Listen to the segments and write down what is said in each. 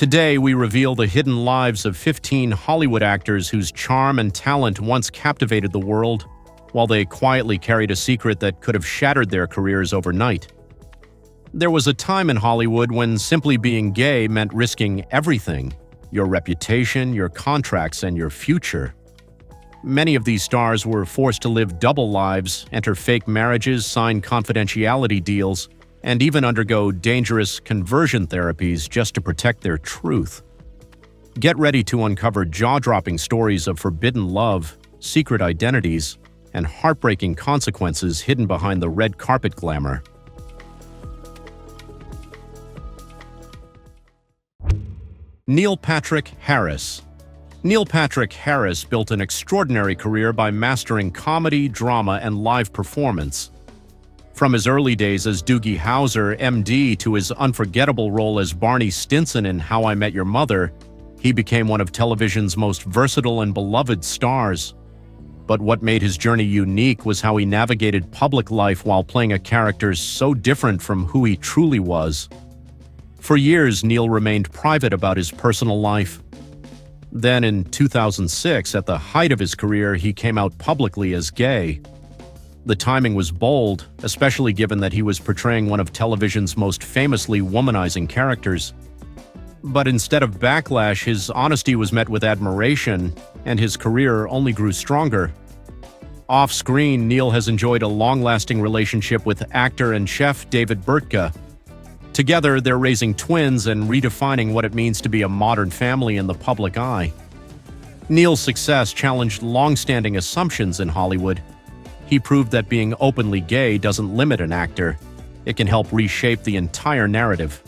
Today, we reveal the hidden lives of 15 Hollywood actors whose charm and talent once captivated the world, while they quietly carried a secret that could have shattered their careers overnight. There was a time in Hollywood when simply being gay meant risking everything: your reputation, your contracts, and your future. Many of these stars were forced to live double lives, enter fake marriages, sign confidentiality deals, and even undergo dangerous conversion therapies just to protect their truth. Get ready to uncover jaw-dropping stories of forbidden love, secret identities, and heartbreaking consequences hidden behind the red carpet glamour. Neil Patrick Harris. Neil Patrick Harris built an extraordinary career by mastering comedy, drama, and live performance. From his early days as Doogie Howser, MD, to his unforgettable role as Barney Stinson in How I Met Your Mother, he became one of television's most versatile and beloved stars. But what made his journey unique was how he navigated public life while playing a character so different from who he truly was. For years, Neil remained private about his personal life. Then in 2006, at the height of his career, he came out publicly as gay. The timing was bold, especially given that he was portraying one of television's most famously womanizing characters. But instead of backlash, his honesty was met with admiration, and his career only grew stronger. Off-screen, Neil has enjoyed a long-lasting relationship with actor and chef David Burtka. Together, they're raising twins and redefining what it means to be a modern family in the public eye. Neil's success challenged long-standing assumptions in Hollywood. He proved that being openly gay doesn't limit an actor. It can help reshape the entire narrative.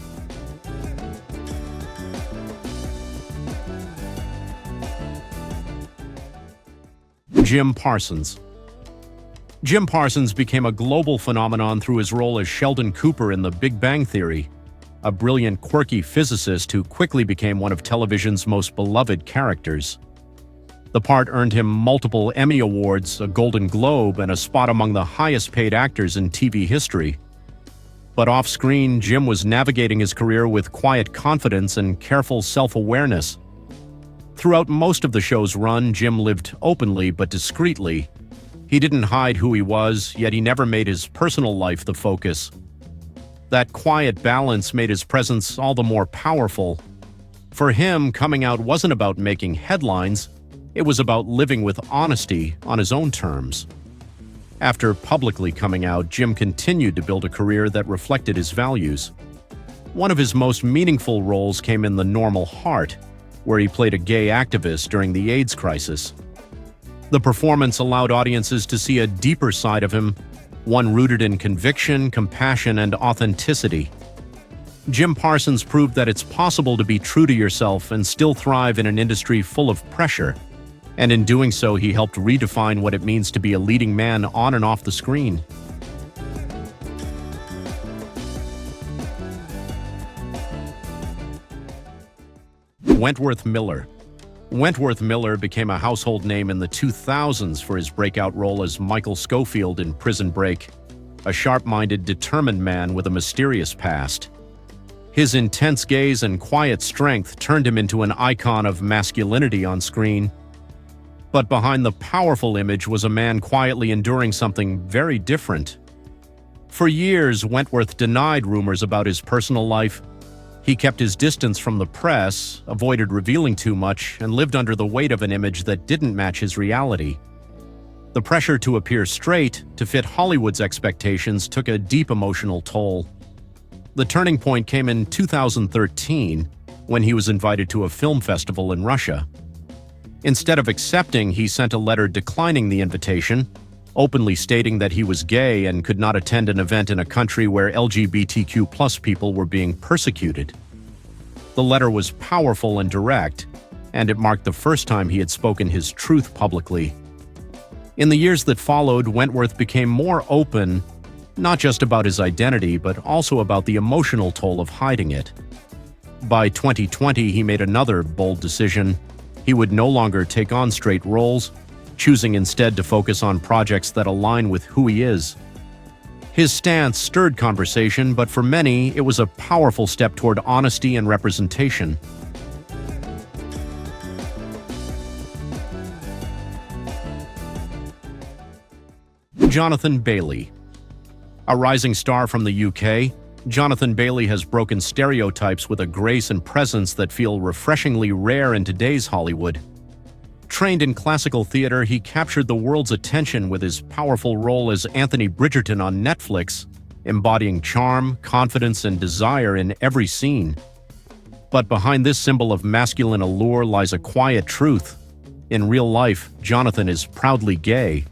Jim Parsons. Jim Parsons became a global phenomenon through his role as Sheldon Cooper in The Big Bang Theory, a brilliant, quirky physicist who quickly became one of television's most beloved characters. The part earned him multiple Emmy Awards, a Golden Globe, and a spot among the highest-paid actors in TV history. But off-screen, Jim was navigating his career with quiet confidence and careful self-awareness. Throughout most of the show's run, Jim lived openly but discreetly. He didn't hide who he was, yet he never made his personal life the focus. That quiet balance made his presence all the more powerful. For him, coming out wasn't about making headlines. It was about living with honesty on his own terms. After publicly coming out, Jim continued to build a career that reflected his values. One of his most meaningful roles came in The Normal Heart, where he played a gay activist during the AIDS crisis. The performance allowed audiences to see a deeper side of him, one rooted in conviction, compassion, and authenticity. Jim Parsons proved that it's possible to be true to yourself and still thrive in an industry full of pressure. And in doing so, he helped redefine what it means to be a leading man on and off the screen. Wentworth Miller. Wentworth Miller became a household name in the 2000s for his breakout role as Michael Scofield in Prison Break, a sharp-minded, determined man with a mysterious past. His intense gaze and quiet strength turned him into an icon of masculinity on screen. But behind the powerful image was a man quietly enduring something very different. For years, Wentworth denied rumors about his personal life. He kept his distance from the press, avoided revealing too much, and lived under the weight of an image that didn't match his reality. The pressure to appear straight, to fit Hollywood's expectations, took a deep emotional toll. The turning point came in 2013, when he was invited to a film festival in Russia. Instead of accepting, he sent a letter declining the invitation, openly stating that he was gay and could not attend an event in a country where LGBTQ+ people were being persecuted. The letter was powerful and direct, and it marked the first time he had spoken his truth publicly. In the years that followed, Wentworth became more open, not just about his identity, but also about the emotional toll of hiding it. By 2020, he made another bold decision. He would no longer take on straight roles, choosing instead to focus on projects that align with who he is. His stance stirred conversation, but for many, it was a powerful step toward honesty and representation. Jonathan Bailey. A rising star from the UK, Jonathan Bailey has broken stereotypes with a grace and presence that feel refreshingly rare in today's Hollywood. Trained in classical theater, he captured the world's attention with his powerful role as Anthony Bridgerton on Netflix, embodying charm, confidence, and desire in every scene. But behind this symbol of masculine allure lies a quiet truth. In real life, Jonathan is proudly gay.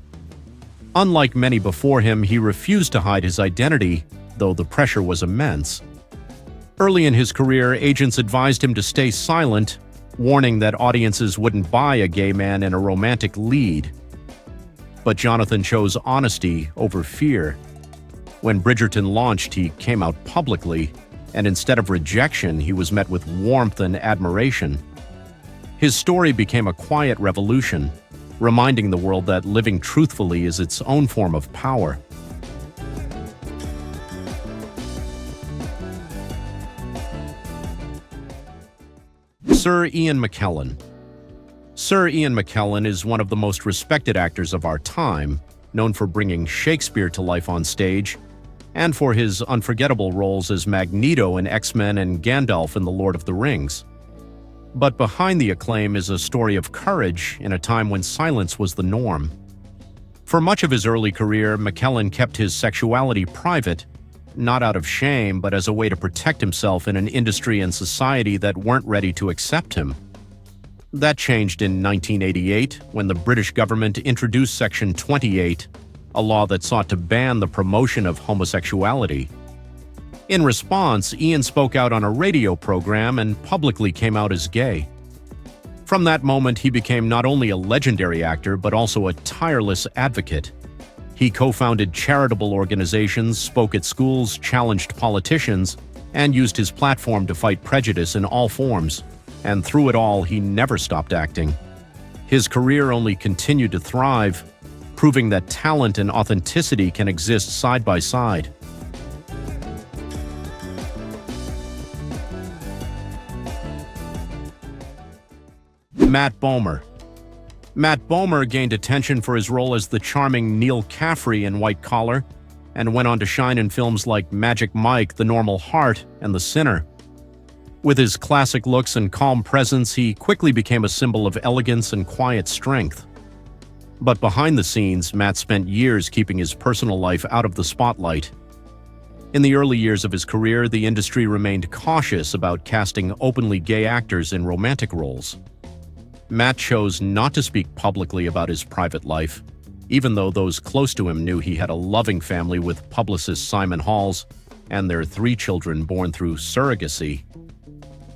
Unlike many before him, he refused to hide his identity, though the pressure was immense. Early in his career, agents advised him to stay silent, warning that audiences wouldn't buy a gay man in a romantic lead. But Jonathan chose honesty over fear. When Bridgerton launched, he came out publicly, and instead of rejection, he was met with warmth and admiration. His story became a quiet revolution, reminding the world that living truthfully is its own form of power. Sir Ian McKellen. Sir Ian McKellen is one of the most respected actors of our time, known for bringing Shakespeare to life on stage, and for his unforgettable roles as Magneto in X-Men and Gandalf in The Lord of the Rings. But behind the acclaim is a story of courage in a time when silence was the norm. For much of his early career, McKellen kept his sexuality private, not out of shame, but as a way to protect himself in an industry and society that weren't ready to accept him. That changed in 1988, when the British government introduced Section 28, a law that sought to ban the promotion of homosexuality. In response, Ian spoke out on a radio program and publicly came out as gay. From that moment, he became not only a legendary actor, but also a tireless advocate. He co-founded charitable organizations, spoke at schools, challenged politicians, and used his platform to fight prejudice in all forms. And through it all, he never stopped acting. His career only continued to thrive, proving that talent and authenticity can exist side by side. Matt Bomer. Matt Bomer gained attention for his role as the charming Neil Caffrey in White Collar, and went on to shine in films like Magic Mike, The Normal Heart, and The Sinner. With his classic looks and calm presence, he quickly became a symbol of elegance and quiet strength. But behind the scenes, Matt spent years keeping his personal life out of the spotlight. In the early years of his career, the industry remained cautious about casting openly gay actors in romantic roles. Matt chose not to speak publicly about his private life, even though those close to him knew he had a loving family with publicist Simon Halls and their 3 children born through surrogacy.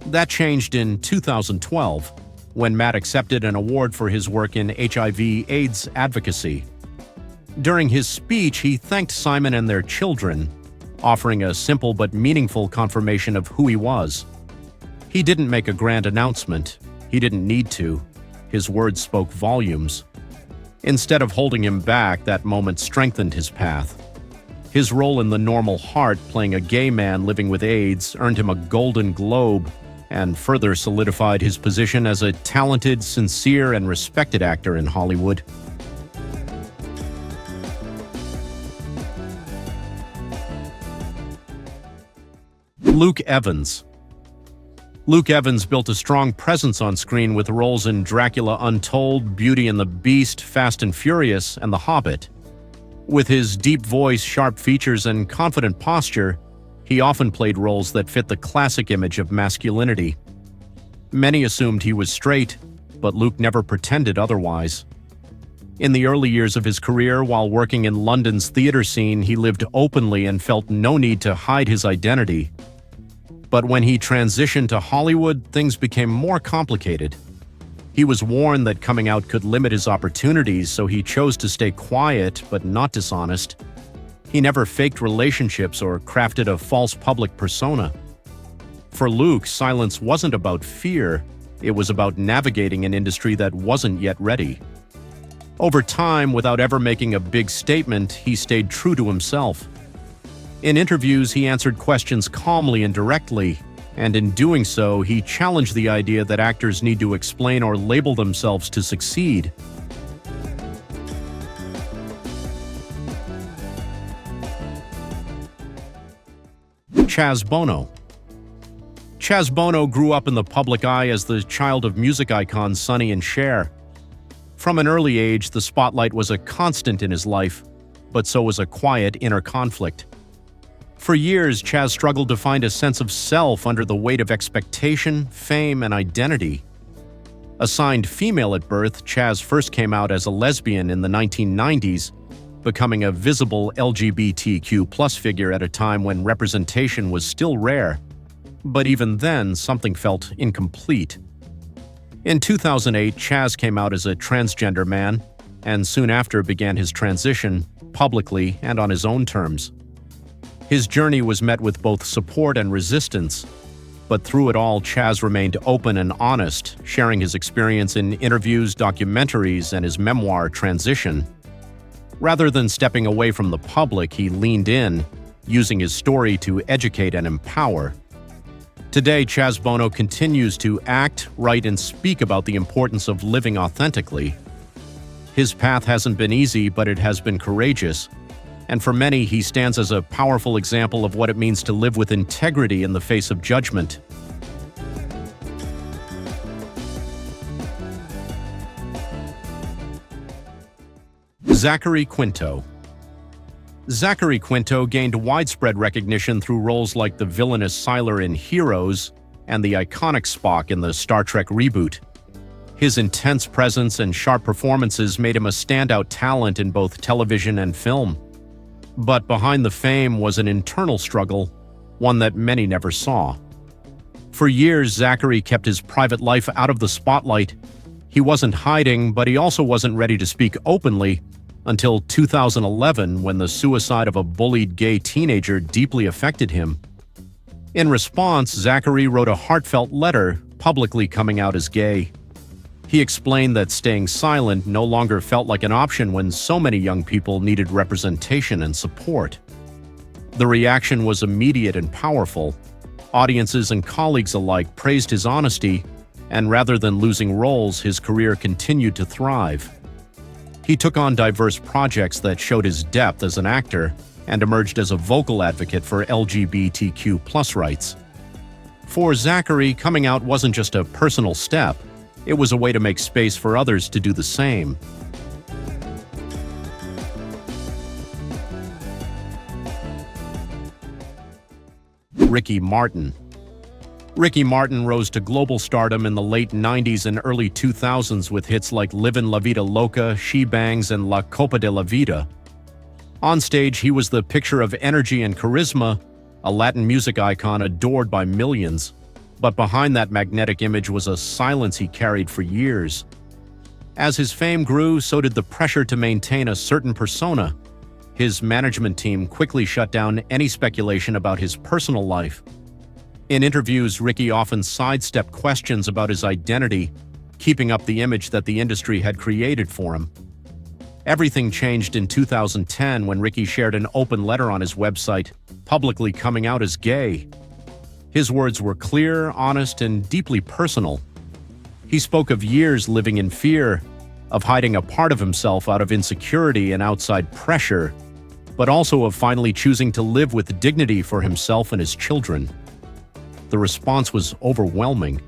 That changed in 2012, when Matt accepted an award for his work in HIV/AIDS advocacy. During his speech, he thanked Simon and their children, offering a simple but meaningful confirmation of who he was. He didn't make a grand announcement. He didn't need to. His words spoke volumes. Instead of holding him back, that moment strengthened his path. His role in The Normal Heart, playing a gay man living with AIDS, earned him a Golden Globe and further solidified his position as a talented, sincere, and respected actor in Hollywood. Luke Evans. Luke Evans built a strong presence on screen with roles in Dracula Untold, Beauty and the Beast, Fast and Furious, and The Hobbit. With his deep voice, sharp features, and confident posture, he often played roles that fit the classic image of masculinity. Many assumed he was straight, but Luke never pretended otherwise. In the early years of his career, while working in London's theater scene, he lived openly and felt no need to hide his identity. But when he transitioned to Hollywood, things became more complicated. He was warned that coming out could limit his opportunities, so he chose to stay quiet but not dishonest. He never faked relationships or crafted a false public persona. For Luke, silence wasn't about fear, it was about navigating an industry that wasn't yet ready. Over time, without ever making a big statement, he stayed true to himself. In interviews, he answered questions calmly and directly, and in doing so, he challenged the idea that actors need to explain or label themselves to succeed. Chaz Bono. Chaz Bono grew up in the public eye as the child of music icons Sonny and Cher. From an early age, the spotlight was a constant in his life, but so was a quiet inner conflict. For years, Chaz struggled to find a sense of self under the weight of expectation, fame, and identity. Assigned female at birth, Chaz first came out as a lesbian in the 1990s, becoming a visible LGBTQ+ figure at a time when representation was still rare. But even then, something felt incomplete. In 2008, Chaz came out as a transgender man, and soon after began his transition, publicly and on his own terms. His journey was met with both support and resistance, but through it all, Chaz remained open and honest, sharing his experience in interviews, documentaries, and his memoir, Transition. Rather than stepping away from the public, he leaned in, using his story to educate and empower. Today, Chaz Bono continues to act, write, and speak about the importance of living authentically. His path hasn't been easy, but it has been courageous. And for many, he stands as a powerful example of what it means to live with integrity in the face of judgment. Zachary Quinto. Zachary Quinto gained widespread recognition through roles like the villainous Sylar in Heroes and the iconic Spock in the Star Trek reboot. His intense presence and sharp performances made him a standout talent in both television and film. But behind the fame was an internal struggle, one that many never saw. For years, Zachary kept his private life out of the spotlight. He wasn't hiding, but he also wasn't ready to speak openly until 2011, when the suicide of a bullied gay teenager deeply affected him. In response, Zachary wrote a heartfelt letter, publicly coming out as gay. He explained that staying silent no longer felt like an option when so many young people needed representation and support. The reaction was immediate and powerful. Audiences and colleagues alike praised his honesty, and rather than losing roles, his career continued to thrive. He took on diverse projects that showed his depth as an actor and emerged as a vocal advocate for LGBTQ+ rights. For Zachary, coming out wasn't just a personal step. It was a way to make space for others to do the same. Ricky Martin. Ricky Martin rose to global stardom in the late 90s and early 2000s with hits like Livin' La Vida Loca, She Bangs, and La Copa de la Vida. On stage, he was the picture of energy and charisma, a Latin music icon adored by millions. But behind that magnetic image was a silence he carried for years. As his fame grew, so did the pressure to maintain a certain persona. His management team quickly shut down any speculation about his personal life. In interviews, Ricky often sidestepped questions about his identity, keeping up the image that the industry had created for him. Everything changed in 2010 when Ricky shared an open letter on his website, publicly coming out as gay. His words were clear, honest, and deeply personal. He spoke of years living in fear, of hiding a part of himself out of insecurity and outside pressure, but also of finally choosing to live with dignity for himself and his children. The response was overwhelming.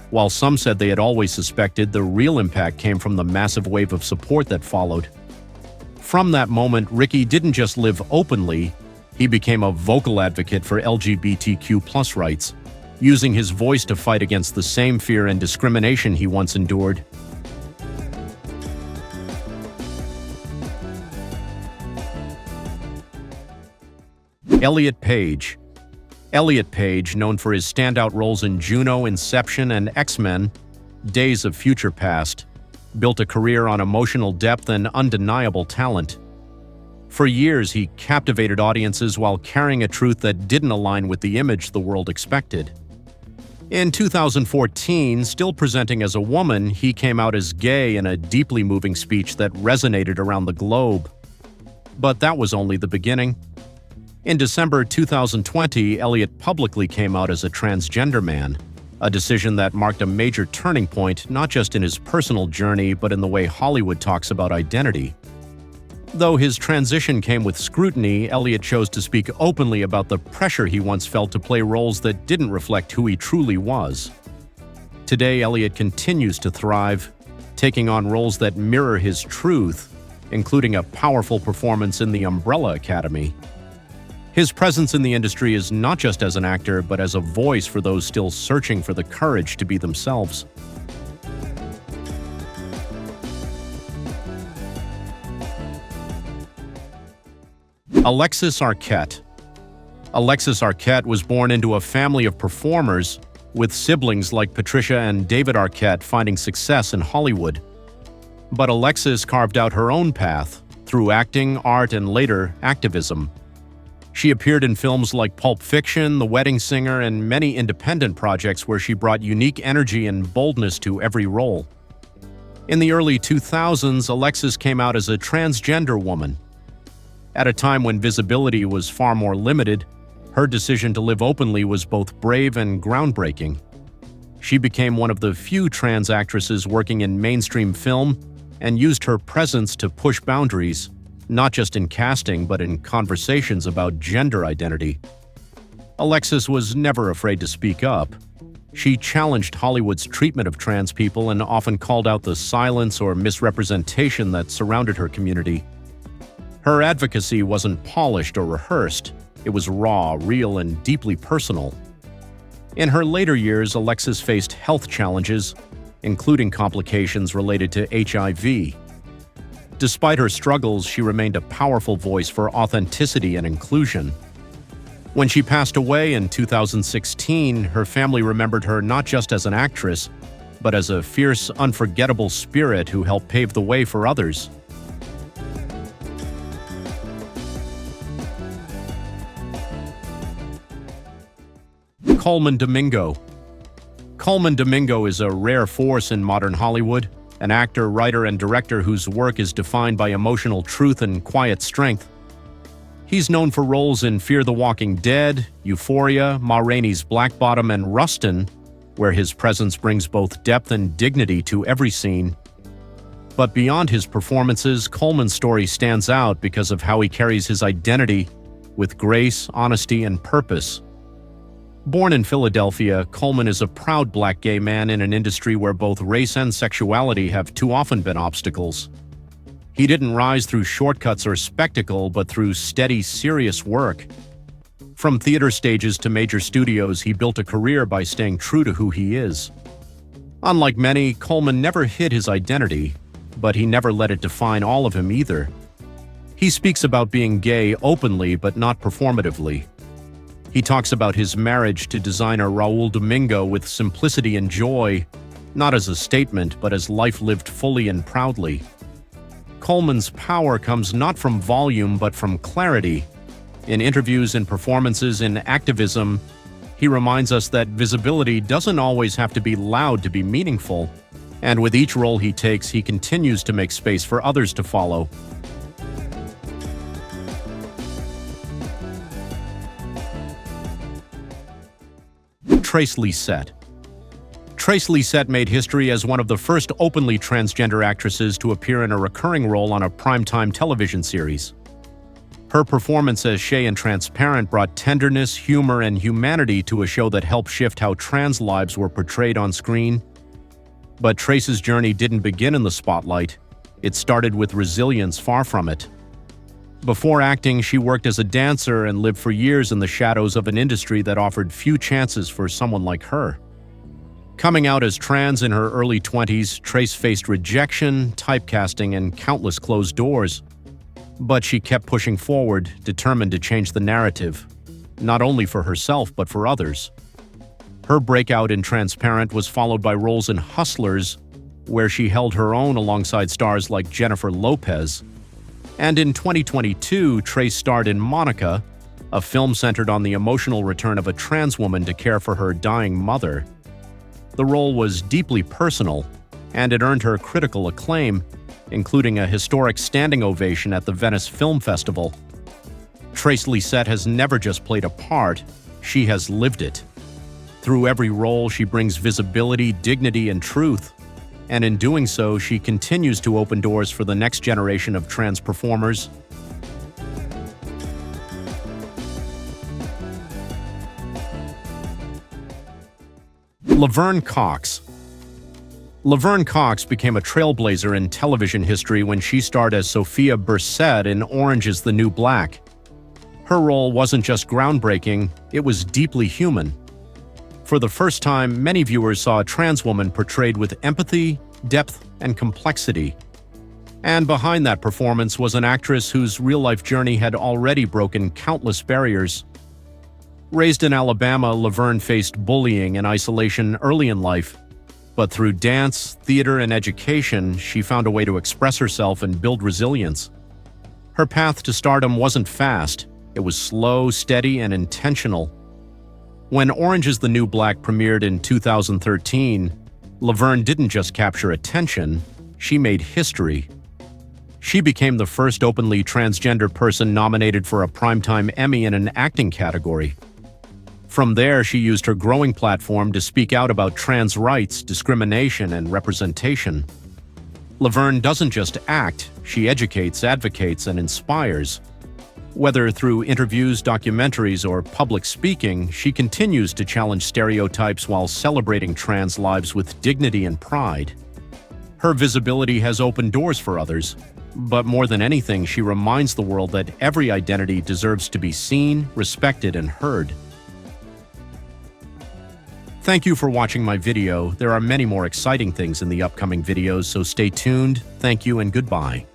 While some said they had always suspected, the real impact came from the massive wave of support that followed. From that moment, Ricky didn't just live openly, he became a vocal advocate for LGBTQ+ rights, using his voice to fight against the same fear and discrimination he once endured. Elliot Page. Elliot Page, known for his standout roles in Juno, Inception, and X-Men, Days of Future Past, built a career on emotional depth and undeniable talent. For years, he captivated audiences while carrying a truth that didn't align with the image the world expected. In 2014, still presenting as a woman, he came out as gay in a deeply moving speech that resonated around the globe. But that was only the beginning. In December 2020, Elliot publicly came out as a transgender man, a decision that marked a major turning point not just in his personal journey but in the way Hollywood talks about identity. Though his transition came with scrutiny, Elliot chose to speak openly about the pressure he once felt to play roles that didn't reflect who he truly was. Today, Elliot continues to thrive, taking on roles that mirror his truth, including a powerful performance in The Umbrella Academy. His presence in the industry is not just as an actor, but as a voice for those still searching for the courage to be themselves. Alexis Arquette. Alexis Arquette was born into a family of performers, with siblings like Patricia and David Arquette finding success in Hollywood. But Alexis carved out her own path through acting, art, and later activism. She appeared in films like Pulp Fiction, The Wedding Singer, and many independent projects where she brought unique energy and boldness to every role. In the early 2000s, Alexis came out as a transgender woman. At a time when visibility was far more limited, her decision to live openly was both brave and groundbreaking. She became one of the few trans actresses working in mainstream film and used her presence to push boundaries, not just in casting but in conversations about gender identity. Alexis was never afraid to speak up. She challenged Hollywood's treatment of trans people and often called out the silence or misrepresentation that surrounded her community. Her advocacy wasn't polished or rehearsed. It was raw, real, and deeply personal. In her later years, Alexis faced health challenges, including complications related to HIV. Despite her struggles, she remained a powerful voice for authenticity and inclusion. When she passed away in 2016, her family remembered her not just as an actress, but as a fierce, unforgettable spirit who helped pave the way for others. Colman Domingo. Colman Domingo is a rare force in modern Hollywood, an actor, writer, and director whose work is defined by emotional truth and quiet strength. He's known for roles in Fear the Walking Dead, Euphoria, Ma Rainey's Black Bottom, and Rustin, where his presence brings both depth and dignity to every scene. But beyond his performances, Colman's story stands out because of how he carries his identity with grace, honesty, and purpose. Born in Philadelphia, Colman is a proud black gay man in an industry where both race and sexuality have too often been obstacles. He didn't rise through shortcuts or spectacle, but through steady, serious work. From theater stages to major studios, he built a career by staying true to who he is. Unlike many, Colman never hid his identity, but he never let it define all of him either. He speaks about being gay openly but not performatively. He talks about his marriage to designer Raul Domingo with simplicity and joy, not as a statement, but as life lived fully and proudly. Colman's power comes not from volume, but from clarity. In interviews and performances in activism, he reminds us that visibility doesn't always have to be loud to be meaningful, and with each role he takes, he continues to make space for others to follow. Lysette. Lysette made history as one of the first openly transgender actresses to appear in a recurring role on a primetime television series. Her performance as Shay in Transparent brought tenderness, humor, and humanity to a show that helped shift how trans lives were portrayed on screen. But Trace's journey didn't begin in the spotlight. It started with resilience far from it. Before acting, she worked as a dancer and lived for years in the shadows of an industry that offered few chances for someone like her. Coming out as trans in her early 20s, Trace faced rejection, typecasting, and countless closed doors. But she kept pushing forward, determined to change the narrative, not only for herself but for others. Her breakout in Transparent was followed by roles in Hustlers, where she held her own alongside stars like Jennifer Lopez. And in 2022, Trace starred in Monica, a film centered on the emotional return of a trans woman to care for her dying mother. The role was deeply personal, and it earned her critical acclaim, including a historic standing ovation at the Venice Film Festival. Lysette has never just played a part, she has lived it. Through every role, she brings visibility, dignity, and truth. and in doing so, she continues to open doors for the next generation of trans performers. Laverne Cox. Laverne Cox became a trailblazer in television history when she starred as Sophia Bursette in Orange is the New Black. Her role wasn't just groundbreaking, it was deeply human. For the first time, many viewers saw a trans woman portrayed with empathy, depth, and complexity. And behind that performance was an actress whose real-life journey had already broken countless barriers. Raised in Alabama, Laverne faced bullying and isolation early in life. But through dance, theater, and education, she found a way to express herself and build resilience. Her path to stardom wasn't fast. It was slow, steady, and intentional. When Orange is the New Black premiered in 2013, Laverne didn't just capture attention, she made history. She became the first openly transgender person nominated for a Primetime Emmy in an acting category. From there, she used her growing platform to speak out about trans rights, discrimination, and representation. Laverne doesn't just act, she educates, advocates, and inspires. Whether through interviews, documentaries, or public speaking, she continues to challenge stereotypes while celebrating trans lives with dignity and pride. Her visibility has opened doors for others, but more than anything, she reminds the world that every identity deserves to be seen, respected, and heard. Thank you for watching my video. There are many more exciting things in the upcoming videos, so stay tuned. Thank you and goodbye.